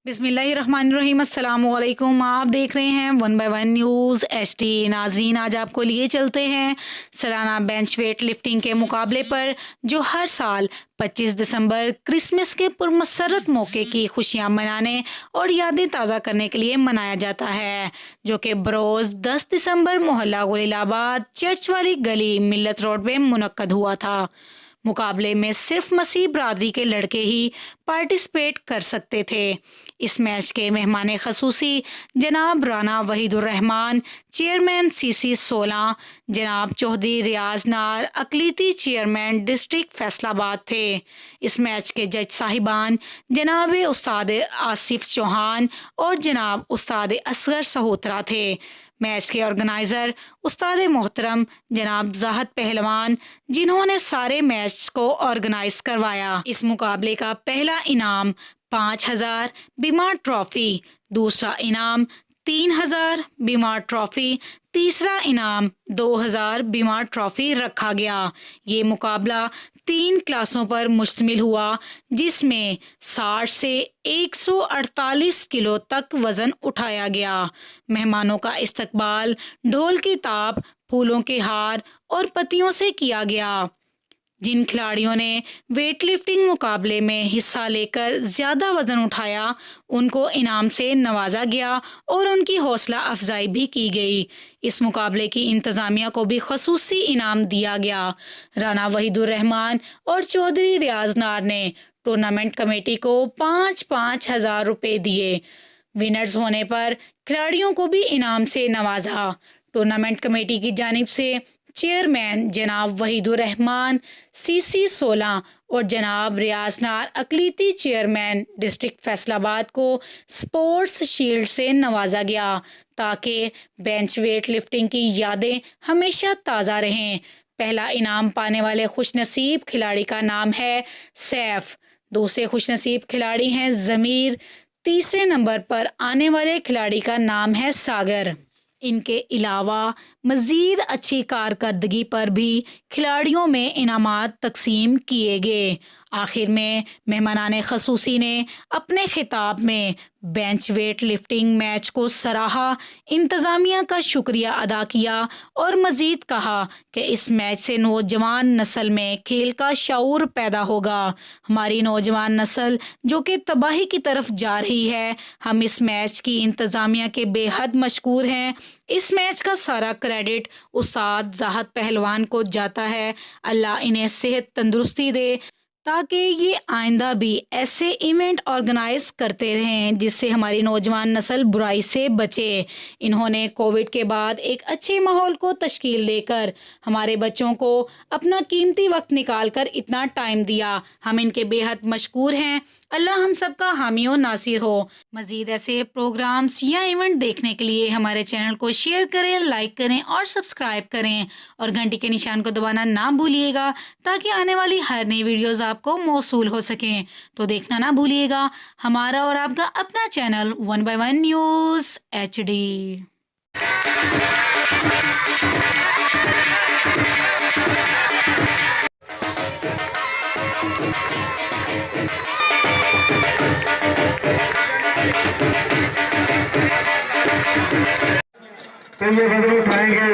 बिस्मिल्लाहिर्रहमानिर्रहीम, अस्सलामुअलैकुम। आप देख रहे हैं 1/1 न्यूज़ HD। नाज़रीन, आज आपको लिए चलते हैं सालाना बेंच वेट लिफ्टिंग के मुकाबले पर, जो हर साल 25 दिसंबर क्रिसमस के पुरमसरत मौके की खुशियां मनाने और यादें ताज़ा करने के लिए मनाया जाता है, जो कि बरोज़ 10 दिसंबर मोहल्ला गुलिलाबाद चर्च वाली गली मिल्लत रोड में मुनक्कद हुआ था। मुकाबले में सिर्फ मसीह बरादरी के लड़के ही पार्टिसिपेट कर सकते थे। इस मैच के मेहमान खसूसी जनाब राना वहीदुर्रहमान, चेयरमैन CC 16, जनाब चौधरी रियाज नार, अकलीती चेयरमैन डिस्ट्रिक्ट फैसलाबाद थे। इस मैच के जज साहिबान जनाब उस्ताद आसिफ चौहान और जनाब उस्ताद असगर सहोत्रा थे। मैच के ऑर्गेनाइज़र उस्ताद मोहतरम जनाब जाहद पहलवान, जिन्होंने सारे मैच को ऑर्गेनाइज करवाया। इस मुकाबले का पहला इनाम 5000 बीमार ट्रॉफी, दूसरा इनाम 3000 बीमार ट्रॉफी, तीसरा इनाम 2000 बीमार ट्रॉफी रखा गया। ये मुकाबला 3 क्लासों पर मुश्तमिल हुआ, जिसमें 60 से 148 किलो तक वज़न उठाया गया। मेहमानों का इस्तकबाल ढोल की ताप, फूलों के हार और पत्तियों से किया गया। जिन खिलाड़ियों ने वेट लिफ्टिंग मुकाबले में हिस्सा लेकर ज़्यादा वज़न उठाया, उनको इनाम से नवाजा गया और उनकी हौसला अफजाई भी की गई। इस मुकाबले की इंतज़ामिया को भी खसूसी इनाम दिया गया। राना वहीदुर्रहमान और चौधरी रियाज नार ने टूर्नामेंट कमेटी को 5-5 हज़ार रुपये दिए। विनर्स होने पर खिलाड़ियों को भी इनाम से नवाजा। टूर्नामेंट कमेटी की जानिब से चेयरमैन जनाब वहीदुर्रहमान CC 16 और जनाब रियाज नार अकलीती चेयरमैन डिस्ट्रिक्ट फैसलाबाद को स्पोर्ट्स शील्ड से नवाजा गया, ताकि बेंच वेट लिफ्टिंग की यादें हमेशा ताज़ा रहें। पहला इनाम पाने वाले खुशनसीब खिलाड़ी का नाम है सैफ, दूसरे खुशनसीब खिलाड़ी हैं ज़मीर, तीसरे नंबर पर आने वाले खिलाड़ी का नाम है सागर। इनके अलावा मज़ीद अच्छी कारकर्दगी पर भी खिलाड़ियों में इनामात तकसीम किए गए। आखिर में मेहमानाने खसूसी ने अपने खिताब में बेंच वेट लिफ्टिंग मैच को सराहा, इंतज़ामिया का शुक्रिया अदा किया और मज़ीद कहा कि इस मैच से नौजवान नस्ल में खेल का शऊर पैदा होगा। हमारी नौजवान नस्ल जो कि तबाही की तरफ जा रही है, हम इस मैच की इंतज़ामिया के बेहद मशकूर हैं। इस मैच का सारा क्रेडिट उस्ताद जाहद पहलवान को जाता है। अल्लाह इन्हें सेहत तंदुरुस्ती दे, ताकि ये आइंदा भी ऐसे इवेंट ऑर्गेनाइज करते रहें जिससे हमारी नौजवान नस्ल बुराई से बचे। इन्होंने कोविड के बाद एक अच्छे माहौल को तश्कील देकर हमारे बच्चों को अपना कीमती वक्त निकाल कर इतना टाइम दिया। हम इनके बेहद मशकूर हैं। अल्लाह हम सबका हामी और नासिर हो। मज़ीद ऐसे प्रोग्राम्स या इवेंट देखने के लिए हमारे चैनल को शेयर करें, लाइक करें और सब्सक्राइब करें, और घंटी के निशान को दबाना ना भूलिएगा, ताकि आने वाली हर नई वीडियोज़ आपको मौसूल हो सकें। तो देखना ना भूलिएगा हमारा और आपका अपना चैनल 1/1 न्यूज़ HD। तो ये वजन उठाएंगे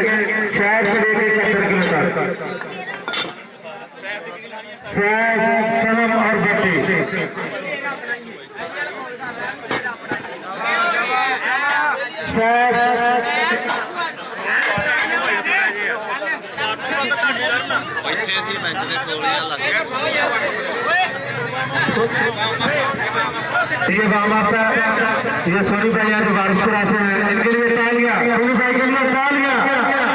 शायद से लेके 71 किलो तक। सैफ, सनम और भट्टी। ये बाबा का ये सोनी भाई यहाँ बारिशपुरा से है, इनके लिए तालियां। सोनी भाई के लिए तालियां।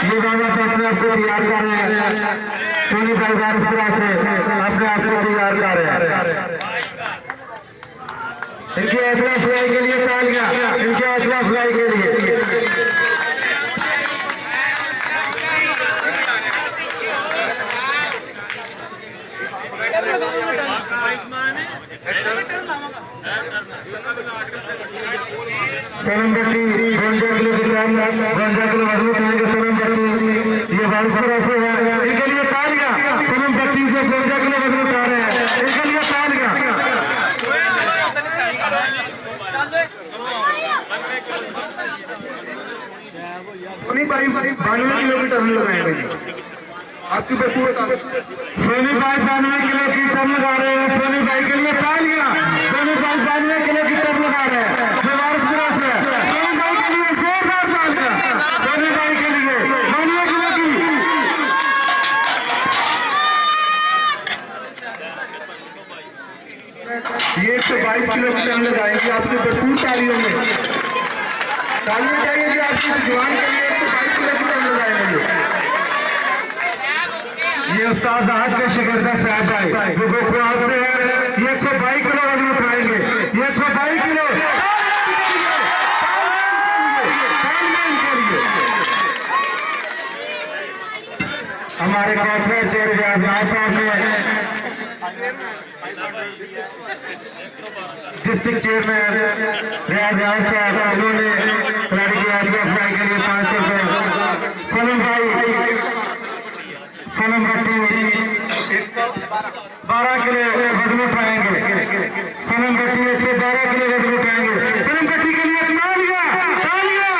ये बाबा को अपने आप को तैयार कर रहे हैं। सोनी भाई बारिशपुरा से अपने आप को तैयार कर रहे हैं। इनकी हौसला अफजाई के लिए तालियां, इनके हौसला अफजाई के लिए। सनम भट्टी 52 किलो की टाइम, 52 किलो वजन उठाएंगे सनम भट्टी। ये बारिशपुरा से है, इनके लिए तालियां। सनम भट्टी से 52 किलो वजन उठा रहे हैं, इनके लिए तालियां। सोनी भाई 92 किलो की टर्न लगाएंगे जी, आपकी बच्ची बता। सोनी भाई 92 किलो की टर्न लगा रहे हैं, सोनी भाई के लिए तालियां। सोनी भाई 92 किलो की टर्न लगा रहे हैं, भारतपुरा से सोनी भाई के लिए जोरदार तालियां। सोनी भाई के लिए 92 किलो की। ये 122 किलो की टर्न लगाएंगे, आपकी भरपूर तालियों में तालियां चाहिए जी आपकी जवान के लिए। 122 किलो की टर्न लगाएंगे। ये उस्ताद आज के शिकरदा साहब भाई जो गोखवाल से है, ये 122 किलो वजन उठाएंगे। ये 122 किलो हमारे कॉर्पोरेट चेयरमैन साहब ने, डिस्ट्रिक्ट चेयरमैन रियाज साहब, उन्होंने खिलाड़ी की आजकल फ्राई के लिए 500 रुपये। सलीम भाई सनम भट्टी 112 किलो वजन उठाएंगे। सनम भट्टी 112 किलो वजन उठाएंगे। सनम भट्टी के लिए तालियां तालियां।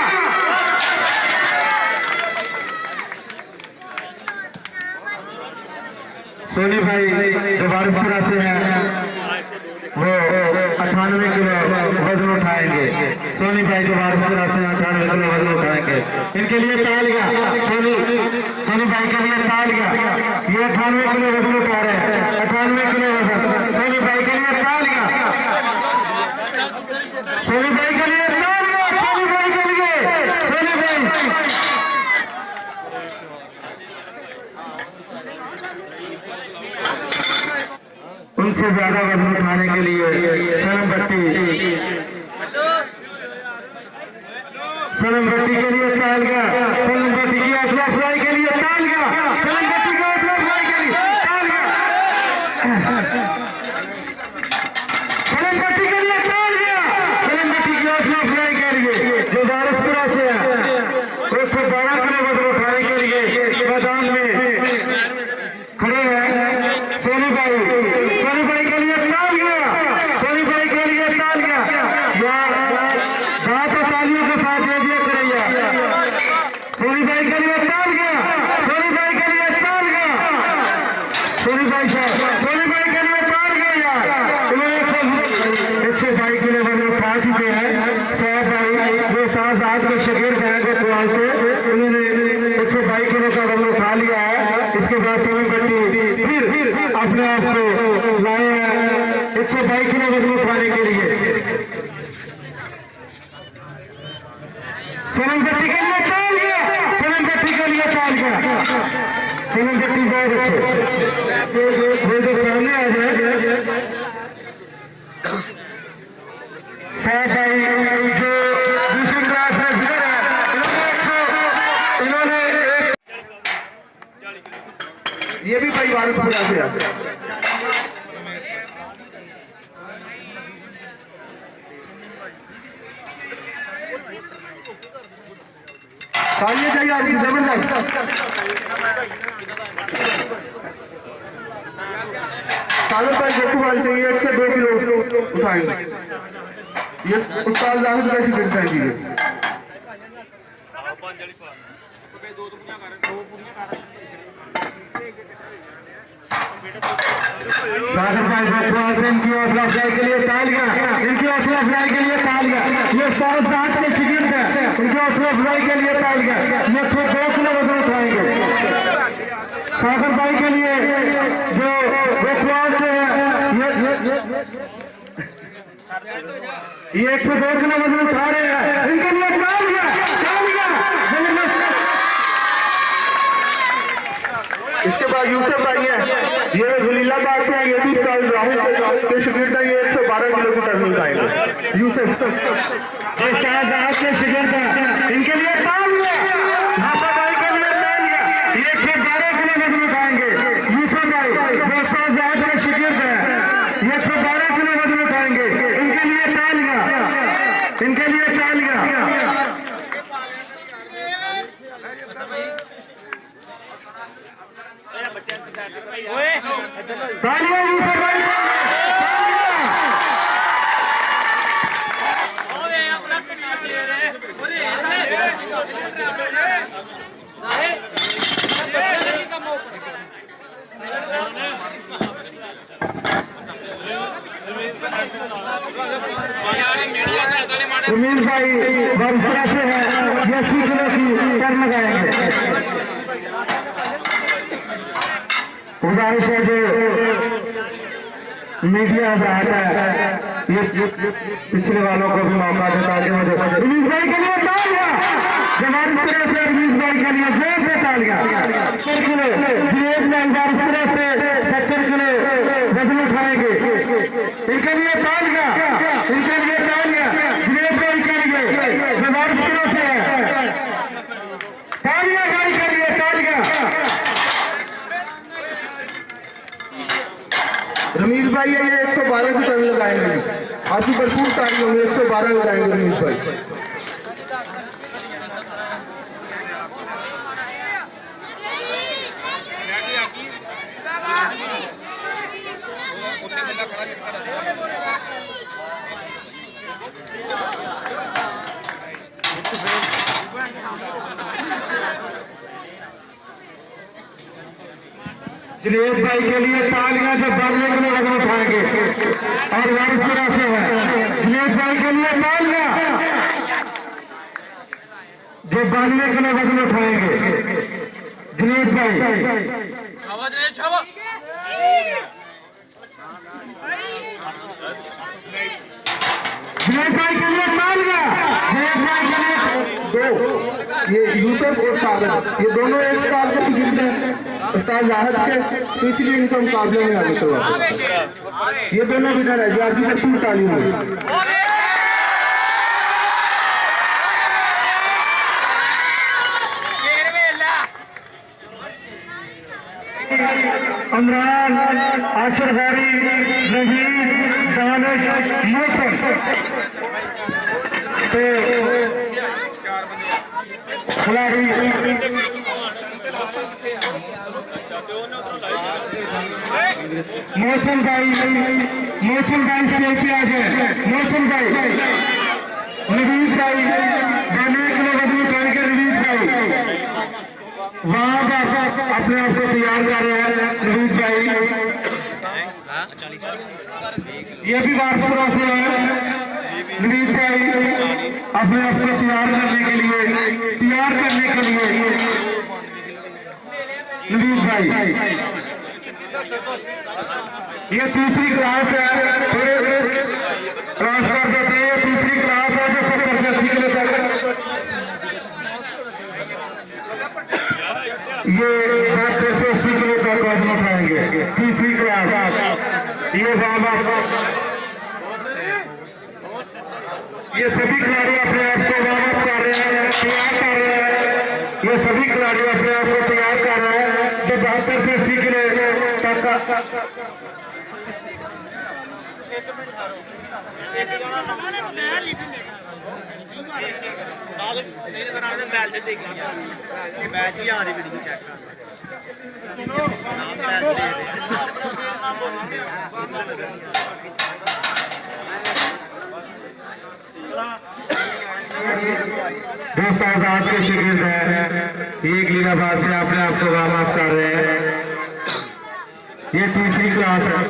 सोनी भाई जो भारतपुरा से है वो 98 किलो वजन उठाएंगे। सोनी भाई जो भारतपुरा से 98 किलो वजन उठाएंगे, इनके लिए तालियां। सोनी भाई के लिए तालियां। ये 98 किलो वजन उठा रहे हैं, 98 किलो वजन। सोनी भाई के लिए तालियां। सोनी भाई के लिए तालियां। सोनी भाई के लिए सोनी भाई उनसे ज्यादा वजन उठाने के लिए सनम भट्टी के लिए तालियां। सनम भट्टी की हौसला अफजाई के लिए तालियां। सनम भट्टी की हौसला अफजाई के लिए तालियां। सनम भट्टी के लिए तालियां। सनम भट्टी की हौसला अफजाई के लिए जो भारतपुरा से है, 112 किलो वजन उठाने के लिए मैदान में खड़े हैं। सोनी भाई के लिए तालियां। सोनी भाई के लिए तालियां। बात तालियों के साथ दे दिया करिए। सोनी भाई के लिए तालियां। सोनी भाई के लिए तालियां। सोनी भाई साहब सोनी भाई के लिए तालियां यार। उन्होंने 122 किलो वजन उठा चुके हैं। साहब भाई जो साथ आज के शकीर हैं गोपाल से, उन्होंने 122 किलो का वजन उठा लिया है। इसके बाद सोनी भट्टी फिर अपने आप को लाए हैं 122 किलो वजन उठाने के लिए। सनम भट्टी के लिए तालियां। सनम भट्टी के लिए तालियां। सनम भट्टी बहुत अच्छे वो जो सामने आ जाए। साहब भाई जो दूसरी क्लास में जिधर है, इन्होंने ये भी भाई भारतपुरा से आते हैं। तालियां चाहिए आपकी जबरदस्त। सागर भाई गोकुवाल से 1 से 2 किलो उठाएंगे। ये उस्ताद जाहिद का शिकस्त है जी। सागर भाई गोकुवाल से इनकी हौसला अफजाई के लिए तालियां। इनकी हौसला अफजाई के लिए तालियां। ये उस्ताद जाहिद के शिकस्त है, इनकी हौसला अफजाई के लिए तालियां। ये 102 किलो वजन उठाएंगे। सागर भाई के लिए जो गोकुवाल से है, ये 102 किलो वजन उठा रहे हैं, इनके लिए तालियां तालियां। इसके बाद यूसुफ भाई है, ये जलीलाबाद से है, ये भी साल राहुल के शिगिर्द है। ये 112 किलो की टर्निंग आएंगे। यूसुफ के शिगिर्द है, इनके लिए तालियां। भाषा भाई के लिए तालियां। ये 112 किलो वजन उठाएंगे। यूसुफ भाई जो साल के शिगिर्द है, ये 112 किलो वजन उठाएंगे। इनके लिए तालियां। इनके लिए तालियां। तालियां यूसुफ भाई। सुनील भाई वर्षा से है, ये 80 किलो की टर्न लगाएंगे। गुजारिश है जो मीडिया बात है, ये पिछले वालों को भी मौका देता है। रवीश भाई के लिए तालियां, जवान तरह से रवीश भाई के लिए जोर से तालियां। 70 किलो जिनेश भाई बारहपुरा से 70 किलो वजन उठाएंगे, इनके लिए तालियां, इनके लिए तालियां। जिनेश भाई के लिए जो बारहपुरा से है, तालियां भाई के लिए तालियां। रमीज भाई है, ये 112 की टर्न लगाएंगे, आपकी भरपूर ताली होंगे। 112 लगाएंगे रमीज भाई। जिनेश भाई के लिए तालियां जो 92 किलो वजन उठाएंगे और वारिसपुरा से है। जिनेश भाई के लिए तालियां जो 92 किलो वजन उठाएंगे। जिनेश भाई जिनेश भाई के लिए तालियां, जिनेश भाई के लिए दो, ये यूसुफ और सागर, ये दोनों एक साल के गिरते हैं उस्ताद जाहिद के, तो इसलिए इनको मुकाबले में आगे करवा। ये दोनों विनर है जो आपकी भरपूर ताली होगी। इमरान, आशिर गारी, नजीब, दानिश, मौसम तो खिलाड़ी मौसम भाई स्टेज पे आ जाए। मौसम भाई, नवीस भाई 92 किलो वजन उठाएंगे। नवीस भाई वहां पर अपने आप को तैयार कर रहे हैं। नवीस भाई ये भी वारपुरा से है। नवीस भाई अपने आप को तैयार करने के लिए नवीस भाई ये तीसरी क्लास है, क्रॉस कर देते हैं। ये तीसरी क्लास है जो 70 से 80 किलो तक, ये 70 से 80 किलो तक वजन उठाएंगे। तीसरी क्लास ये ये सभी खिलाड़ी अपने आप को वार्म अप कर रहे हैं, तैयार कर रहे हैं। ये सभी खिलाड़ी अपने आप को तैयार कर रहे हैं जो 72 से 80 किलो तक दोस्तों आज के शिगिर्द है, ये लीलाबाद से अपने आप को वार्म अप कर रहे हैं। ये तीसरी क्लास है,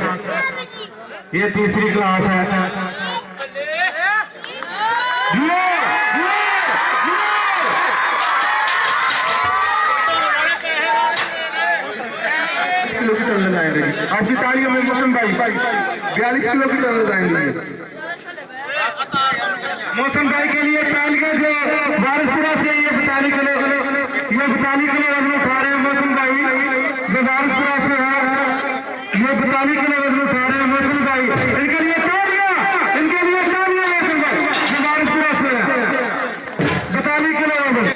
ये तीसरी क्लास है। किलो की टर्न लगाएंगे आपकी तालियों में। मौसम भाई 42 किलो की टर्न लगाएंगे। मौसम भाई के लिए तालियां जो वारिसपुरा से ये 42 किलो वजन उठा रहे हैं। मौसम भाई जो वारिसपुरा से है, ये 42 किलो वजन उठा रहे हैं। मौसम भाई इनके लिए तालियां, इनके लिए तालियां। मौसम भाई जो वारिसपुरा से है, 42 किलो वजन।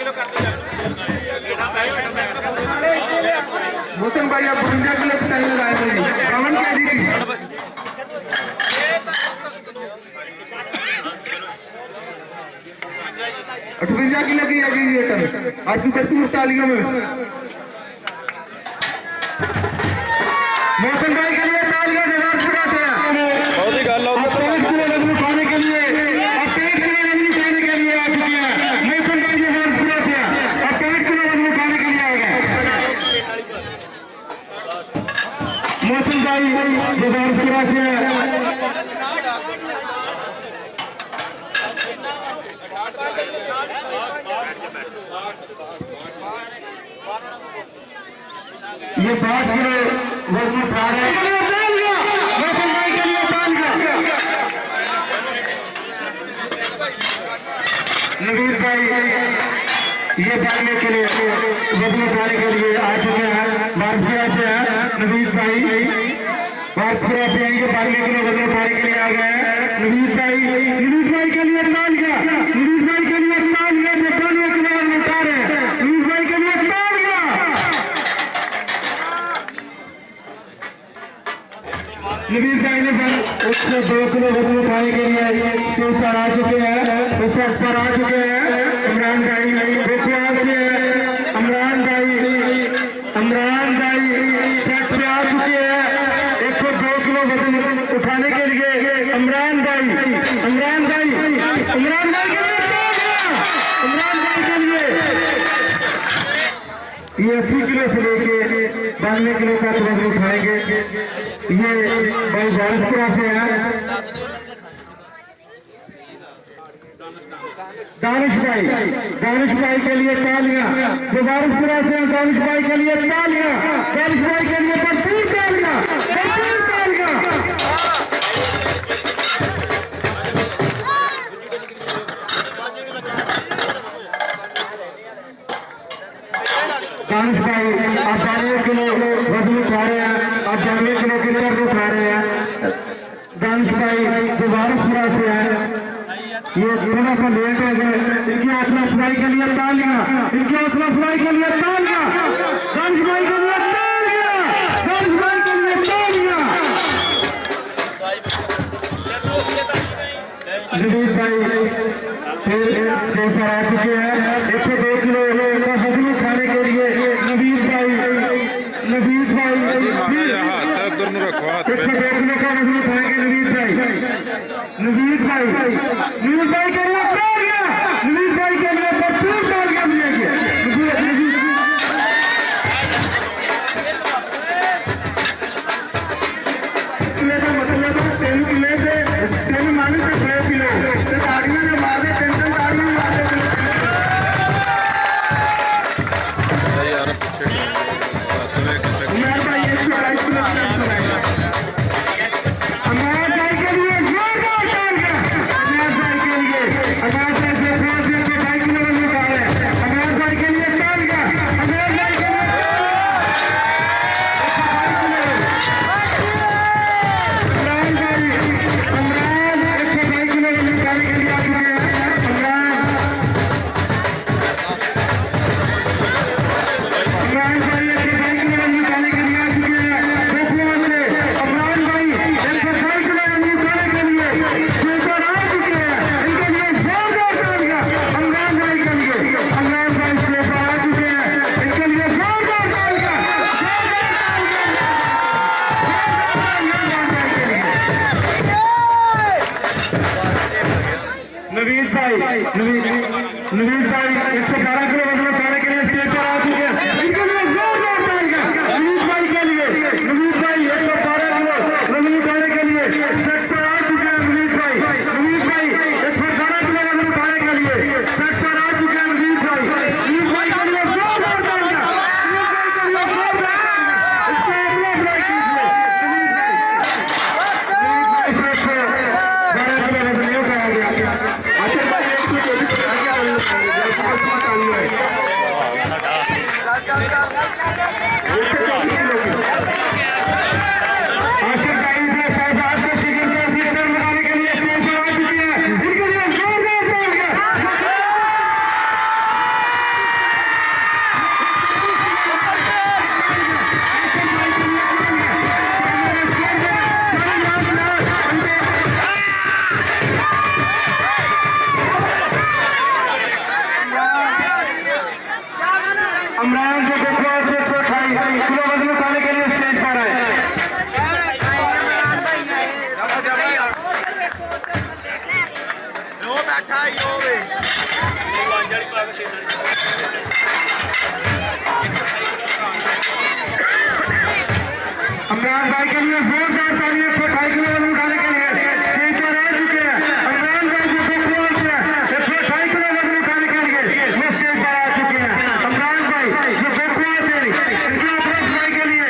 मौसम भाई आप 52 किलो की टर्न लगाएंगे। 52 kg की 58 किलो की है ये टर्न आपकी भरपूर तालियों में। मौसम भाई के लिए तालियां जो वारिसपुरा से है। 23 किलो वजन उठाने के लिए, और 23 किलो वजन उठाने के ये 5 किलो वजन उठा रहे हैं। रोशन भाई के लिए तालियां। नवीर भाई ये भागने के लिए वजन उठाने के लिए आ चुके हैं। बारपुरा से हैं नवीर भाई, बारपुरा से आएंगे भागने के लिए, वजन उठाने के लिए आ गए हैं नवीर भाई के लिए तालियां। नवीर भाई के लिए तालियां जो 5 किलो वजन उठा रहे हैं। नवीर भाई के लिए तालियां। नवीर भाई ने 102 किलो वजन उठाने के लिए स्टेज पर आ चुके हैं, उस पर आ चुके हैं। इमरान भाई बेचुआल से इमरान भाई सेट पे आ चुके हैं 102 किलो वजन उठाने के लिए। इमरान भाई के लिए इमरान भाई के लिए ये 80 किलो से लेके 92 किलो तक वजन उठाएंगे। ये भाई बारिशपुरा से है दानिश भाई के लिए तालियां जो बारिशपुरा से हैं। दानिश भाई के लिए तालियां, दानिश भाई के लिए भरपूर तालियां। दानिश भाई आप 92 किलो वजन उठा रहे हैं, आप 92 किलो की कर्ज उठा रहे हैं। दानिश भाई जो बारिशपुरा से है, ये थोड़ा सा लेट हो गए। इनकी हौसला अफजाई के लिए तालियां, इनकी हौसला अफजाई के लिए तालियां। दानिश भाई के लिए तालियां, दानिश भाई के लिए तालियां। नवीर भाई फिर स्टेज पर आ चुके हैं 102 किलो का वजन उठाने के लिए। नवीर भाई 102 किलो का वजन उठाएंगे। नवीर भाई के लिए तालियां, नवीर भाई के लिए भरपूर तालियां मिलेंगी। किले का मतलब है 3 किले से 3 मानी से 6 किलो ताड़ियों ने मारे 3 ताड़ियों मारे। नवीर भाई 111 किलो वजन उठाने के लिए स्टेज पर आ चुके हैं। इनके लिए जोरदार तालियां नवीर भाई के लिए। नवीर भाई 112 किलो वजन उठाने के लिए सेट पर आ चुके हैं। नवीर भाई 112 किलो वजन उठाने के लिए सेट पर आ चुके हैं। नवीर भाई के लिए जोरदार तालियां, नवीर भाई के लिए जोरदार तालियां। इसको अपना ब्रेक कीजिए। नवीर भाई 112 किलो वजन नहीं उठाया गया। आखिर भाई 124 आशिक भाई ने शहजाद के शिखर पर थिएटर लगाने के लिए स्टेज पर आ चुके हैं। इनके लिए जोरदार तालियां। इमरान जो बेचुआल से 128 किलो वजन उठाने के लिए स्टेज पर आए। इमरान भाई के लिए जोरदार तालियां 128 किलो वजन उठाने के लिए स्टेज पर आ चुके हैं। इमरान भाई जो बेचुआल से 128 किलो वजन उठाने के लिए वो स्टेज पर आ चुके हैं। इमरान भाई जो बेचुआल से इनकी अपराध भाई के लिए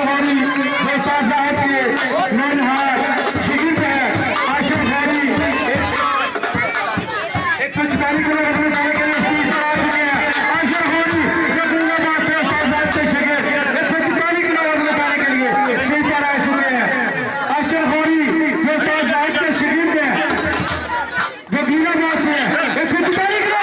गौरी जो साथ साहब के नौनहार शिगिर है आशर गौरी 144 किलो वजन उठाने के लिए स्टेज पर आ चुके हैं। आशर गौरी जो गुंगाबाद से साथ साहब के शिगिर 144 किलो वजन उठाने के लिए स्टेज पर आ चुके हैं। आशर गौरी जो साथ साहब के शिगिर है जो गुंगाबाद से 144 किलो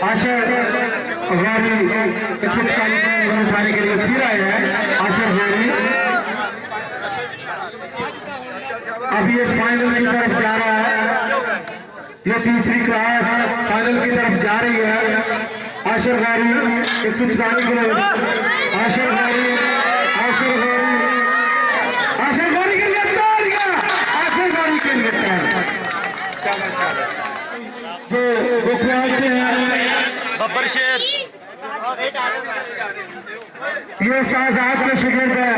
आशर गौरी उठाने के लिए फिर आए हैं। आशर गौरी अभी ये फाइनल की तरफ जा रहा है। ये तीसरी क्लास फाइनल की तरफ जा रही है। आशर गौरी 144 किलो आशर गौरी आशर गौरी आशर गौरी के लिए आशर गौरी के लिए वो खिलाते हैं बब्बर शेर ये साथ के शिगिर है।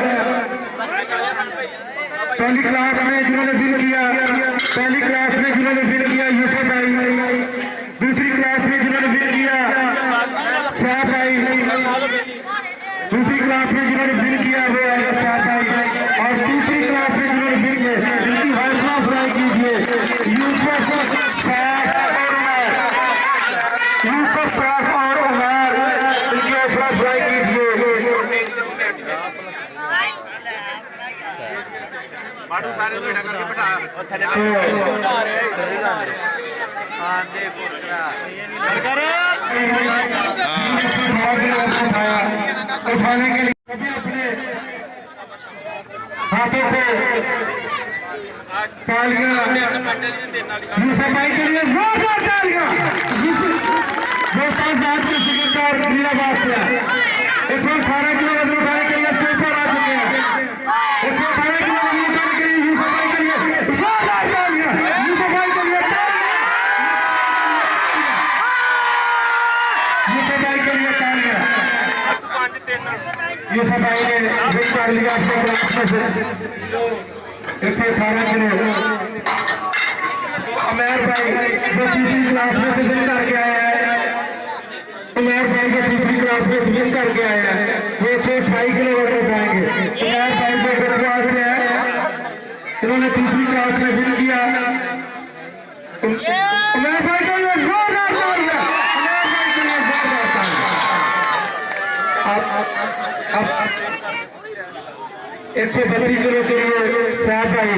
पहली क्लास में जिन्होंने विन किया पहली क्लास में जिन्होंने विन किया यूसुफ भाई, दूसरी क्लास में जिन्होंने विन किया साहब भाई, दूसरी क्लास में जिन्होंने विन किया वो है साहब भाई, और तीसरी क्लास में जिन्होंने विन किया इनकी हौसला अफजाई कीजिए यूसुफ साहब और उमर, यूसुफ साहब और उमर इनकी हौसला अफजाई कीजिए। उठाने के लिए कभी अपने हाथों से तालियां यूसुफ भाई के लिए जोरदार तालियां जो साथ के शिकार जिंदाबाद से 118 किलो वजन उठाने के लिए स्टेज पर आ चुके हैं। 118 किलो वजन उठाने के लिए यूसुफ भाई के लिए जोरदार तालियां यूसुफ भाई के लिए यूसुफ भाई के लिए तालियां। यूसुफ भाई ने विन कर लिया अपने क्लास में 118 किलो। अमेर भाई जो तीसरी क्लास में से विन करके आया है, अमेर भाई जो तीसरी क्लास में से विन करके आया है वो 128 किलो वजन उठाएंगे। अमेर भाई जो गुजरात से है इन्होंने तीसरी क्लास में विन किया। अमेर भाई को ये जोरदार तालियां, अमेर भाई के लिए जोरदार तालियां। अब 132 किलो के लिए साहब भाई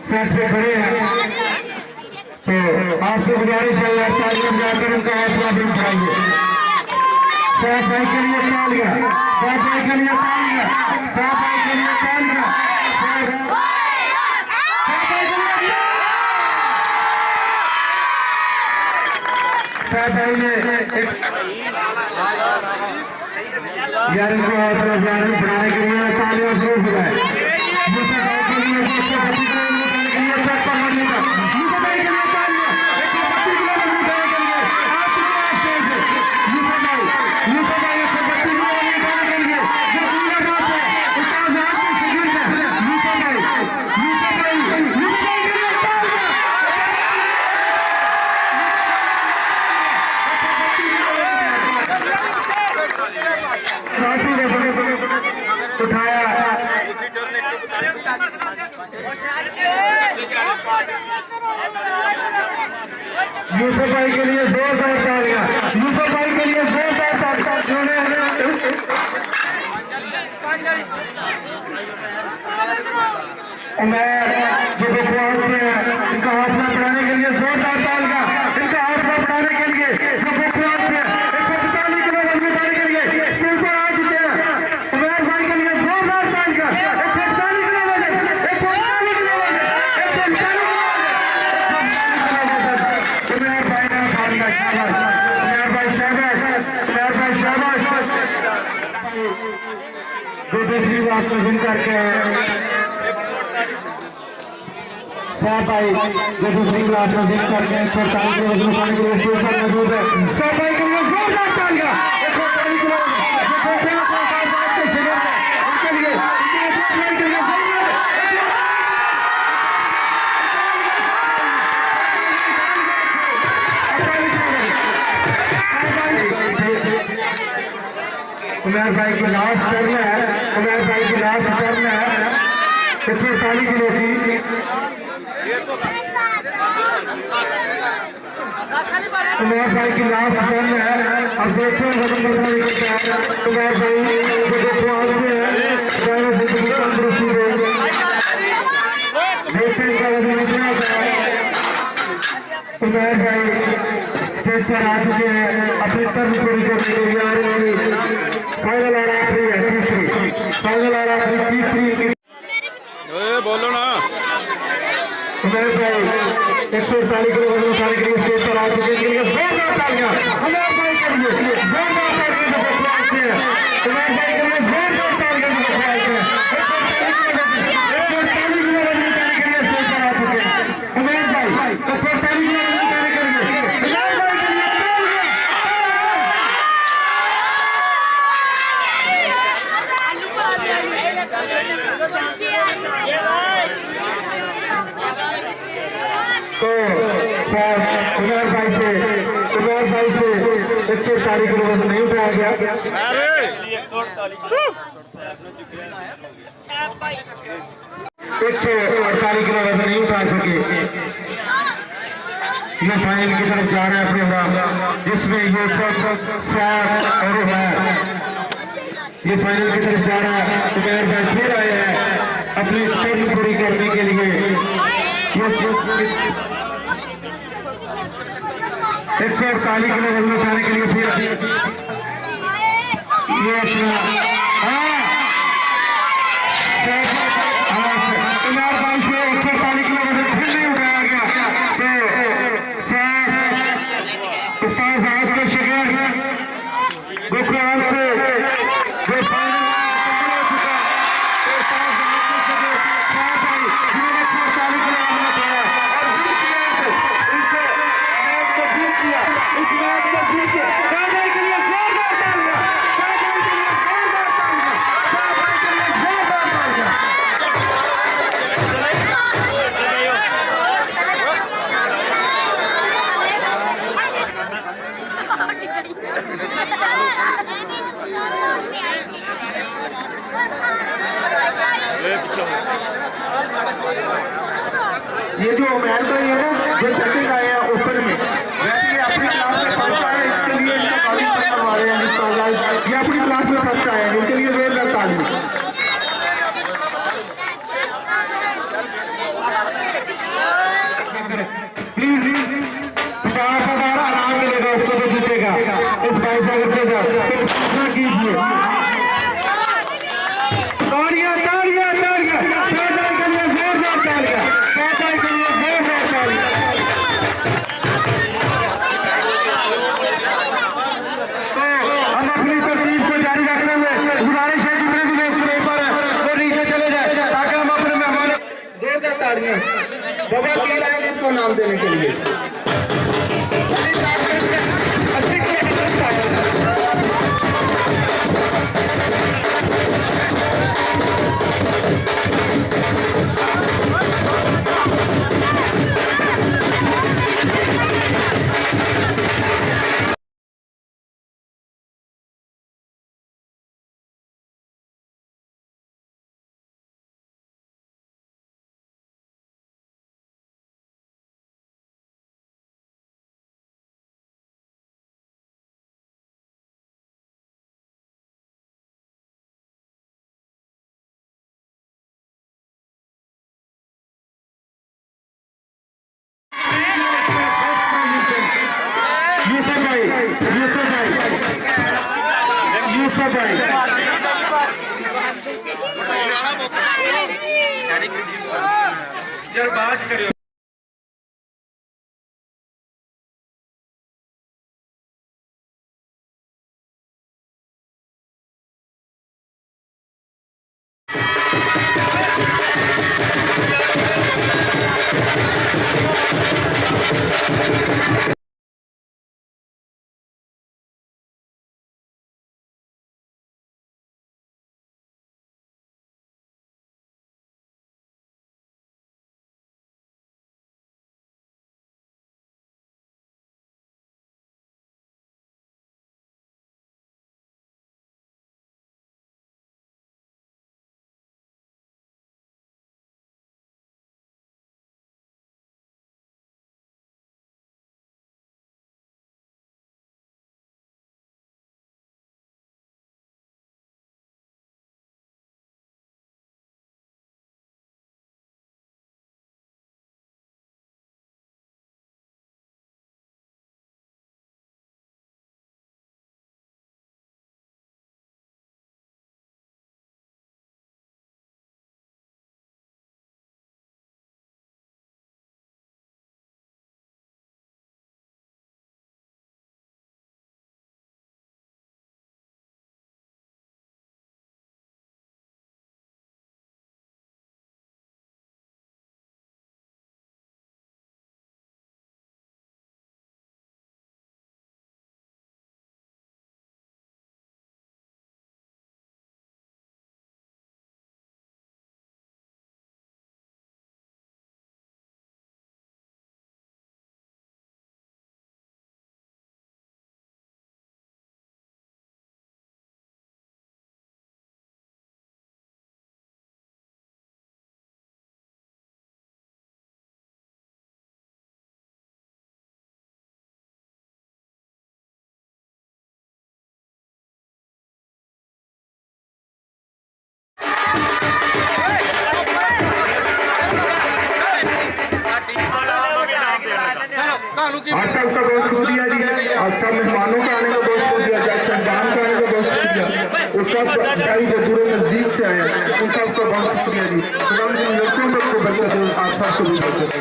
सेट पे खड़े हैं, तो आपसे गुजारिश है यार तालियां बजाकर उनका हौसला भी बढ़ाइए। साहब भाई के लिए तालियां, साहब भाई के लिए तालियां, साहब भाई के लिए तालियां, साहब भाई ने यार इनको हौसला बढ़ाने के लिए तालियां जरूर बजाएं। यूसुफ भाई के लिए 132 किलो उठाने के लिए ट्रैक पर लगने का यूसुफ भाई के लिए तालियां 132 किलो उठाने के लिए आ चुके हैं स्टेज पे यूसुफ भाई 132 किलो उठाने के लिए जो जिंदाबाद है उसका आजाद की शिगिर है यूसुफ भाई के लिए तालियां। उठाया यूसुफ भाई के लिए जोरदार तालियां, यूसुफ भाई के लिए जोरदार तालियां जिन्होंने उमर जो गुजरात से है इनका हौसला बढ़ाने के लिए जोरदार तालियां, इनका हौसला बढ़ाने के लिए जो गुजरात से 145 किलो वजन उठाने के लिए स्टेज पर आ चुके हैं। उमर भाई के लिए जोरदार तालियां 140 किलो वजन 140 किलो वजन 140 उमर भाई ने तालियां शाबाश उमर भाई शाबाश उमर भाई शाबाश जो दूसरी बात में विन करके साहब भाई जो दूसरी क्लास में विन करके 140 किलो वजन उठाने के लिए स्टेज पर मौजूद है। साहब भाई के लिए जोरदार तालियां 140 किलो उमर भाई की लास्ट टर्न है, उमर भाई की लास्ट टर्न है 140 किलो की। उमर भाई की लास्ट टर्न है। अब देखते हैं वजन बढ़ाने के बाद उमर भाई जो ख्वाब से है ड्राइवर जिंदगी तंदुरुस्ती देंगे। देखते हैं इनका वजन कितना होता है। उमर भाई स्टेज पर आ चुके हैं, अपनी टर्न पूरी करने के लिए आ रहे हैं। फाइनल आ रहा है तीसरी, फाइनल आ रहा है तीसरी। बोलो ना। उमर भाई 140 किलो वजन उठाने के लिए स्टेज पर आ चुके हैं। जोरदार तालियां उमर भाई के लिए, जोरदार तालियां जो ख्वाब से है उमर भाई के लिए, जोरदार तालियां जो ख्वाब से है। 140 किलो वजन उठाने के लिए स्टेज पर आ चुके हैं उमर भाई। 140 किलो वजन उठाने के लिए उमर भाई के लिए तो उमर भाई से 140 किलो वजन नहीं उठाया गया। 148 किलो वजन नहीं उठा सके। ये फाइनल की तरफ जा रहे हैं अपने वहां, जिसमें यूसुफ साद और उमर ये फाइनल की तरफ जा रहा है। उमर भाई फिर आए हैं अपनी टर्न पूरी करने के लिए। 148 किलो वजन उठाने के लिए फिर ये अपना उमर भाई से 148 किलो वजन फिर नहीं उठाया गया। तो उस्ताद साहब के शिकार गुखरान से जो फाइनल हो चुका है, उस्ताद साहब के शिकार जिन्होंने 148 किलो वजन उठाया और जीत गया, इनसे मैच को जीत किया, इस मैच को जीत किया। शाहबाई के लिए जोरदार तालियां, शाहबाई के लिए जोरदार तालियां, शाहबाई के लिए जोरदार तालियां। ये जो उमर भाई है ना, जो सेकंड आए हैं ओपन में, वैसे ये अपनी क्लास में फर्स्ट आए, इसके लिए इनका काफी करवा रहे हैं। ये अपनी क्लास में फर्स्ट आए हैं, इनके लिए जोरदार तालियां। प्लीज 50,000 आराम मिलेगा उसको जो जीतेगा। इस भाई से अगर कीजिए तालियां तालियां तालियां, शाहबाई के लिए जोरदार तालियां, शाहबाई के लिए जोरदार तालियां। तो हम अपनी तरतीब को जारी रखते हुए गुजारिश है जितने भी लोग स्लीपर हैं वो नीचे चले जाए ताकि हम अपने मेहमान। जोरदार तालियां बाबा के लाए इसको नाम देने के लिए। यार बात करियो। आज सबका बहुत शुक्रिया जी, और सब मेहमानों का आने का बहुत शुक्रिया, जज संजान का आने का बहुत शुक्रिया, उस सब भाई जो दूर नजदीक से आए हैं उन सबका बहुत शुक्रिया जी। तमाम लड़कों सबको बरकत, आप सबको भी बरकत।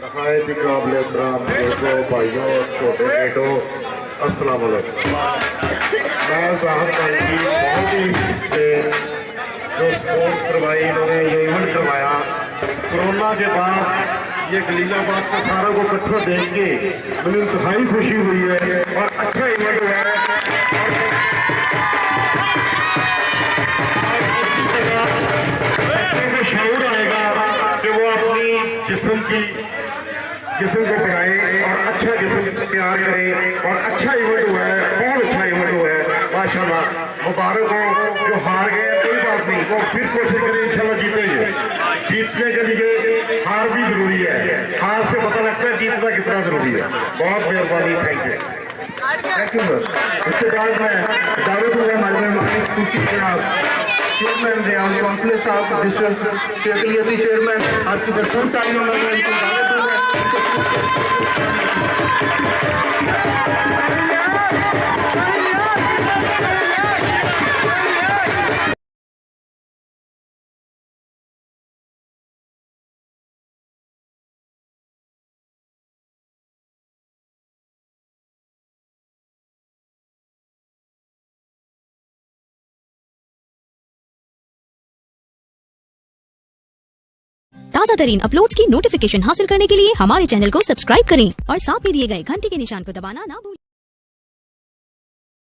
नहायत ही काबिल एहतराम दोस्तों, भाइयों, छोटे बेटों, अस्सलाम वालेकुम। मैं साहब भाई की बहुत ही जो स्पोर्ट्स करवाई, इन्होंने ये इवेंट करवाया कोरोना के बाद, ये गलीलाबाद से सारा को इकट्ठा देख के मुझे इंतहाई खुशी हुई है और अच्छा इवेंट हुआ है। शऊर आएगा कि वो अपनी जिस्म को बढ़ाएं और अच्छा जिस्म तैयार करें, और अच्छा इवेंट हुआ है, बहुत अच्छा इवेंट हुआ है माशाल्लाह। मुबारक हो, जो हार गए कोई बात नहीं, वो फिर कोशिश करें, इंशाल्लाह जीतेंगे। जीतने के लिए हार भी जरूरी है, हार से पता लगता है जीतना कितना जरूरी है। बहुत मेहरबानी, थैंक यू सर। उसके बाद मैं दावत हुआ हमारे मेहमान चेयरमैन रियाज काउंसिलर साहब, डिस्ट्रिक्ट शेखलियती चेयरमैन, आपकी भरपूर तालियों में उनको दावत दूंगा। ताज़ा तरीन अपलोड्स की नोटिफिकेशन हासिल करने के लिए हमारे चैनल को सब्सक्राइब करें और साथ में दिए गए घंटी के निशान को दबाना ना भूलें।